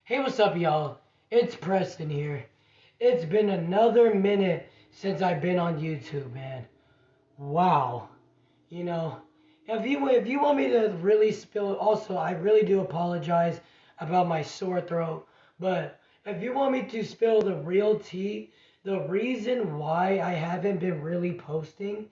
Hey, what's up, y'all? It's Preston here. It's been another minute since I've been on YouTube, man. Wow. You know, if you want me to really spill, also I really do apologize about my sore throat. But if you want me to spill the real tea, the reason why I haven't been really posting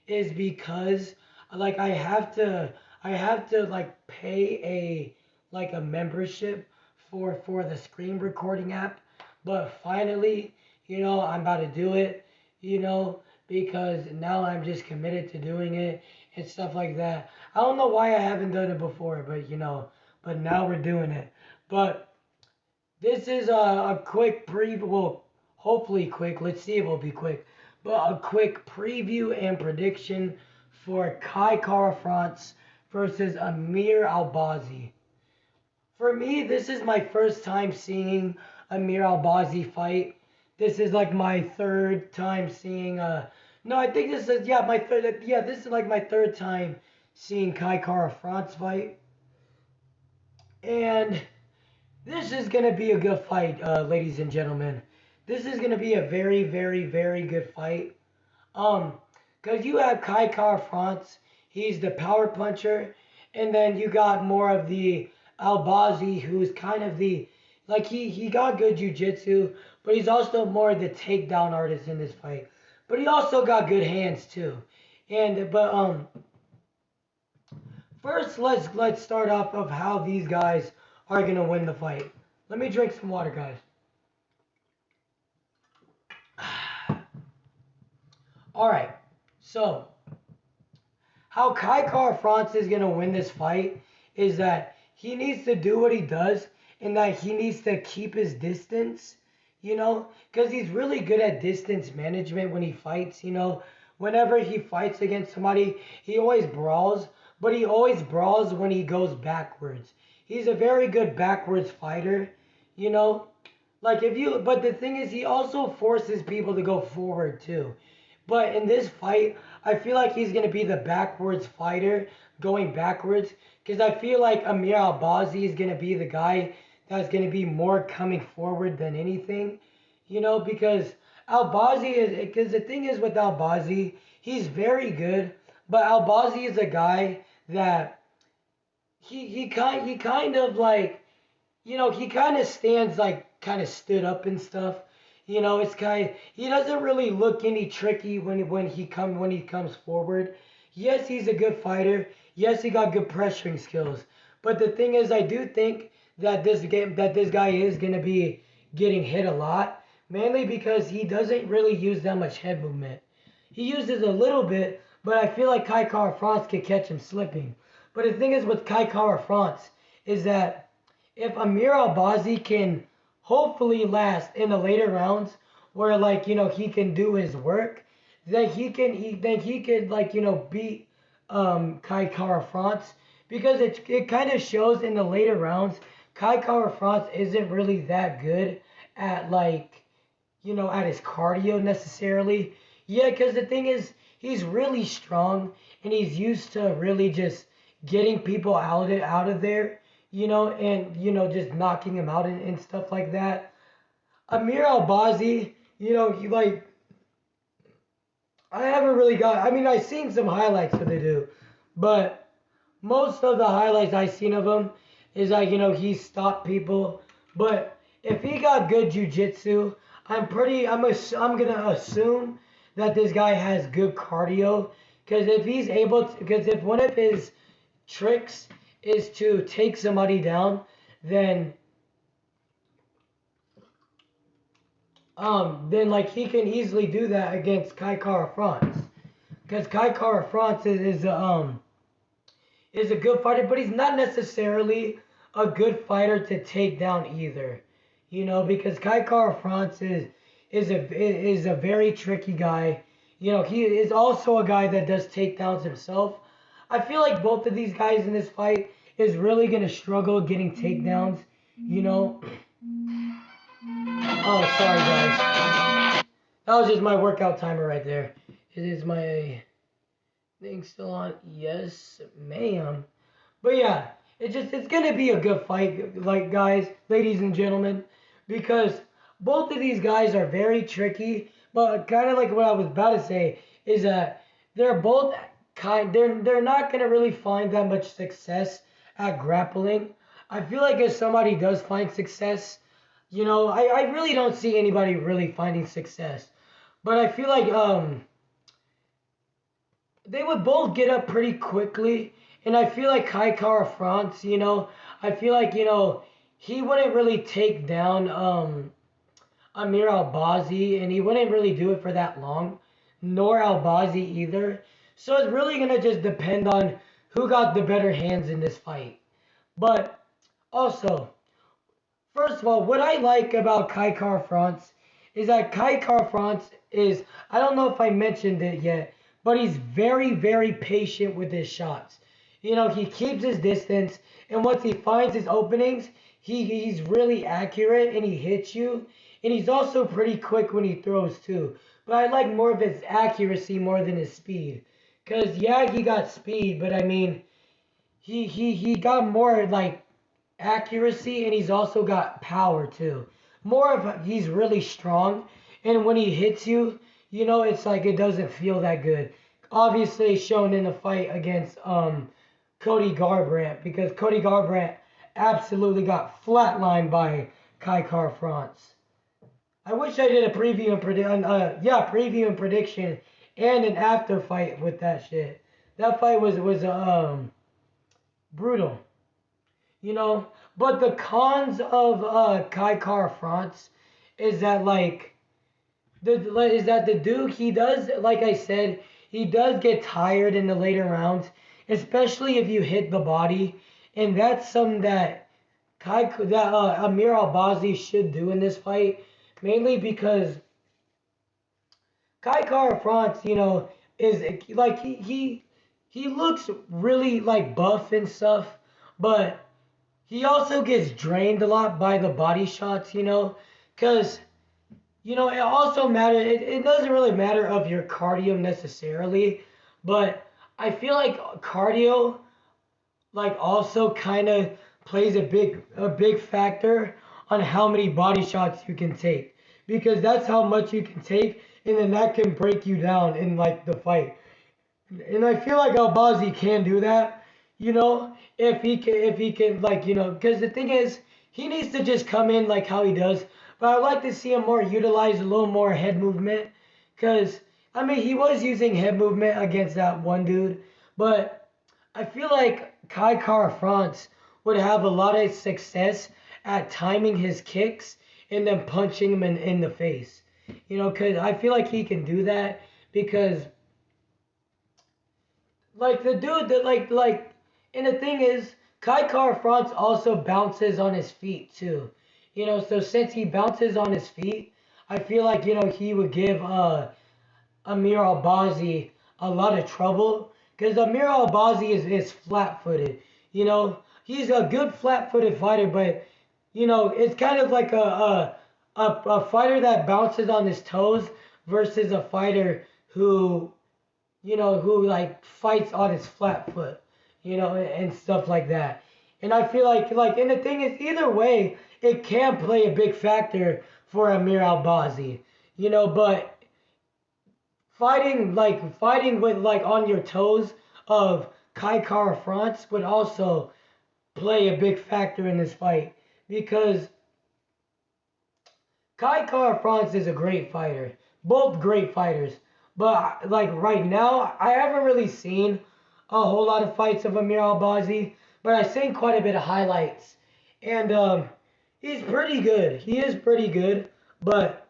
is because I have to like pay a membership for the screen recording app. But finally, I'm about to do it, because now I'm just committed to doing it and stuff like that. I don't know why I haven't done it before, but now we're doing it. But this is a quick preview. Well, hopefully quick. Let's see if it'll be quick. But a quick preview and prediction for Kai Kara France versus Amir Albazi. For me, this is my first time seeing Amir Albazi fight. This is like my third time seeing. No, I think this is my third. Yeah, this is like my third time seeing Kai Kara France fight, and this is gonna be a good fight, ladies and gentlemen. This is gonna be a very, very, very good fight. Um, cause you have Kai Kara France. He's the power puncher, and then you got more of the Albazi, who's kind of the like he got good jujitsu, but he's also more the takedown artist in this fight. But he also got good hands too. And but First let's start off of how these guys are gonna win the fight. Let me drink some water, guys. All right. So how Kai Kara France is gonna win this fight is that he needs to do what he does, and that he needs to keep his distance, because he's really good at distance management when he fights. Whenever he fights against somebody, he always brawls, but he always brawls when he goes backwards. He's a very good backwards fighter, you know. But the thing is, he also forces people to go forward too. But in this fight, I feel like he's gonna be the backwards fighter, going backwards, because I feel like Amir Albazi is gonna be the guy that's gonna be more coming forward than anything, because because the thing is with Albazi, he's very good, but Albazi is a guy that he kind of like he kind of stands like kind of stood up and stuff. It's kind he doesn't really look any tricky when he comes forward. Yes, he's a good fighter. Yes, he got good pressuring skills. But the thing is, I do think that this guy is gonna be getting hit a lot, mainly because he doesn't really use that much head movement. He uses a little bit, but I feel like Kai Kara France could catch him slipping. But the thing is with Kai Kara France is that if Amir Albazi can hopefully last in the later rounds where he can do his work, then he could beat Kai Kara France, because it kind of shows in the later rounds Kai Kara France isn't really that good at at his cardio necessarily. Yeah, because the thing is, he's really strong and he's used to really just getting people out of there, and just knocking him out and stuff like that. Amir Albazi, he I haven't really got. I mean, I've seen some highlights of the dude, but most of the highlights I've seen of him is that he stopped people. But if he got good jujitsu, I'm gonna assume that this guy has good cardio. Because if one of his tricks is to take somebody down, then he can easily do that against Kai Kara France. Because Kai Kara France is a good fighter, but he's not necessarily a good fighter to take down either. Because Kai Kara France is a very tricky guy. He is also a guy that does takedowns himself. I feel like both of these guys in this fight is really gonna struggle getting takedowns. You know. Oh, sorry guys. That was just my workout timer right there. Is my thing still on? Yes, ma'am. But yeah, it's gonna be a good fight, like guys, ladies and gentlemen, because both of these guys are very tricky. But kind of like what I was about to say is that they're both they're not gonna really find that much success at grappling. I feel like if somebody does find success, I really don't see anybody really finding success. But I feel like they would both get up pretty quickly. And I feel like Kai Kara France, I feel like, he wouldn't really take down Amir Albazi, and he wouldn't really do it for that long, nor Albazi either. So it's really going to just depend on who got the better hands in this fight. But also, first of all, what I like about Kai Kara France is that Kai Kara France is, I don't know if I mentioned it yet, but he's very, very patient with his shots. He keeps his distance, and once he finds his openings, he's really accurate and he hits you. And he's also pretty quick when he throws too. But I like more of his accuracy more than his speed. Because, yeah, he got speed, but I mean, he got more like accuracy, and he's also got power too. More of he's really strong, and when he hits you, it's like it doesn't feel that good. Obviously shown in the fight against Cody Garbrandt, because Cody Garbrandt absolutely got flatlined by Kai Kara France. I wish I did a preview and prediction and an after fight with that shit. That fight was brutal. you know. But the cons of Kai Kara France is that the Duke, he does, like I said, he does get tired in the later rounds, especially if you hit the body, and that's something that Amir Albazi should do in this fight, mainly because Kai Kara France, is like he looks really like buff and stuff, but he also gets drained a lot by the body shots, because it also matters. It doesn't really matter of your cardio necessarily, but I feel like cardio like also kind of plays a big factor on how many body shots you can take, because that's how much you can take, and then that can break you down in like the fight. And I feel like Albazi can do that, if he can because the thing is, he needs to just come in like how he does. But I'd like to see him more utilize a little more head movement, because I mean he was using head movement against that one dude, but I feel like Kai Kara France would have a lot of success at timing his kicks and then punching him in the face. Because I feel like he can do that, because like the dude that and the thing is, Kai Kara France also bounces on his feet too. So since he bounces on his feet, I feel like he would give Amir Albazi a lot of trouble, because Amir Albazi is flat-footed. He's a good flat-footed fighter, but it's kind of like a fighter that bounces on his toes versus a fighter who like fights on his flat foot, and stuff like that. And I feel like, and the thing is, either way, it can play a big factor for Amir Albazi, but fighting with like on your toes of Kai Kara France would also play a big factor in this fight, because Kai Kara France is a great fighter. Both great fighters. But like right now, I haven't really seen a whole lot of fights of Amir Albazi, but I've seen quite a bit of highlights. And he's pretty good. He is pretty good, but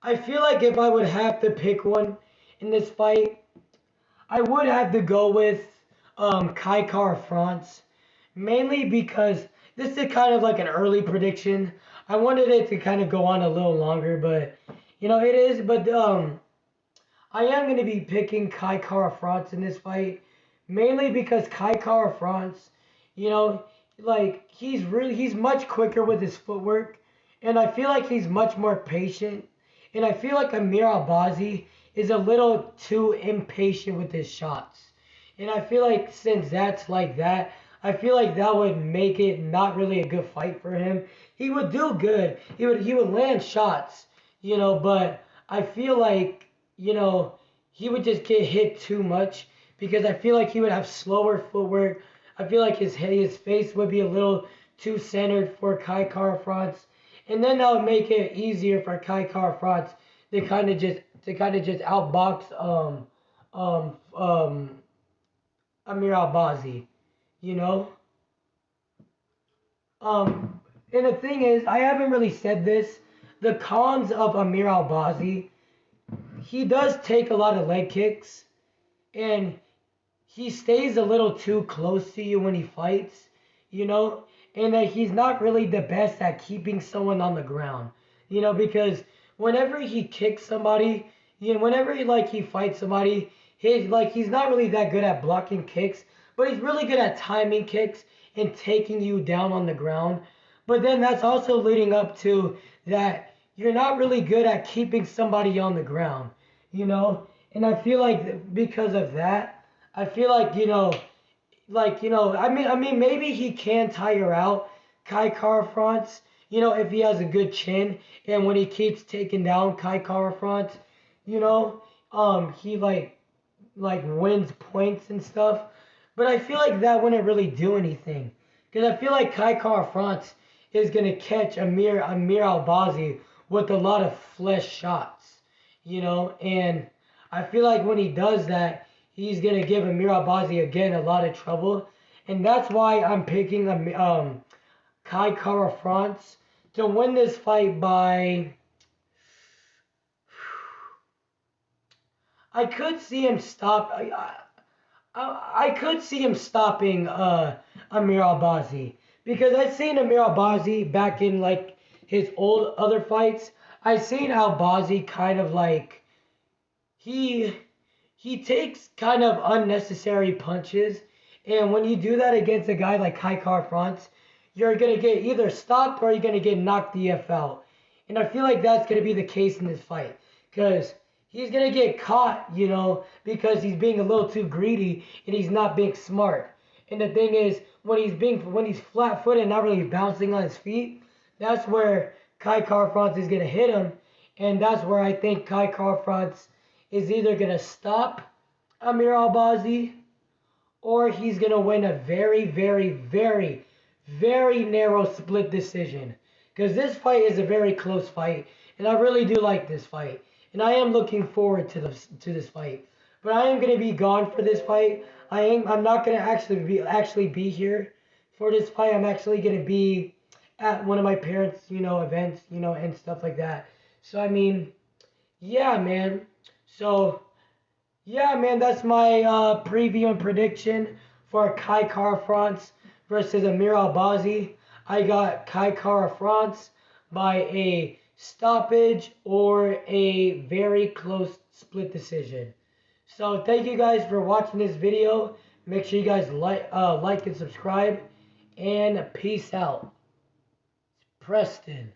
I feel like if I would have to pick one in this fight, I would have to go with Kai Kara France, mainly because this is kind of like an early prediction. I wanted it to kind of go on a little longer, but it is. But I am going to be picking Kai Kara France in this fight, mainly because Kai Kara France, he's much quicker with his footwork, and I feel like he's much more patient, and I feel like Amir Albazi is a little too impatient with his shots. And I feel like since that's like that, I feel like that would make it not really a good fight for him. He would do good. He would land shots, but I feel like, he would just get hit too much because I feel like he would have slower footwork. I feel like his face would be a little too centered for Kai Kara France. And then that would make it easier for Kai Kara France to kind of just outbox um um Amir Albazi, you know? Um, and the thing is, I haven't really said this. The cons of Amir Albazi, he does take a lot of leg kicks, and he stays a little too close to you when he fights, you know, and that he's not really the best at keeping someone on the ground, because whenever he kicks somebody, whenever he fights somebody, he's not really that good at blocking kicks, but he's really good at timing kicks and taking you down on the ground. But then that's also leading up to that you're not really good at keeping somebody on the ground, you know, and I feel like because of that. I feel like I mean, maybe he can tire out Kai Kara France, if he has a good chin and when he keeps taking down Kai Kara France, he like wins points and stuff. But I feel like that wouldn't really do anything because I feel like Kai Kara France is gonna catch Amir Albazi with a lot of flesh shots, and I feel like when he does that, he's gonna give Amir Albazi again a lot of trouble, and that's why I'm picking Kai Kara France to win this fight by. I could see him stop. I could see him stopping Amir Albazi because I've seen Amir Albazi back in like his old other fights. I've seen Albazi kind of like he he takes kind of unnecessary punches, and when you do that against a guy like Kai Kara France, you're gonna get either stopped or you're gonna get knocked the F out. And I feel like that's gonna be the case in this fight, because he's gonna get caught, because he's being a little too greedy and he's not being smart. And the thing is, when he's flat-footed and not really bouncing on his feet, that's where Kai Kara France is gonna hit him, and that's where I think Kai Kara France is either gonna stop Amir Albazi or he's gonna win a very, very, very, very narrow split decision. Because this fight is a very close fight, and I really do like this fight, and I am looking forward to this fight. But I am gonna be gone for this fight. I'm not gonna actually be here for this fight. I'm actually gonna be at one of my parents' events, and stuff like that. So I mean, yeah, man. So yeah, man, that's my preview and prediction for Kai Kara France versus Amir Albazi. I got Kai Kara France by a stoppage or a very close split decision. So thank you guys for watching this video. Make sure you guys like and subscribe, and peace out. Preston.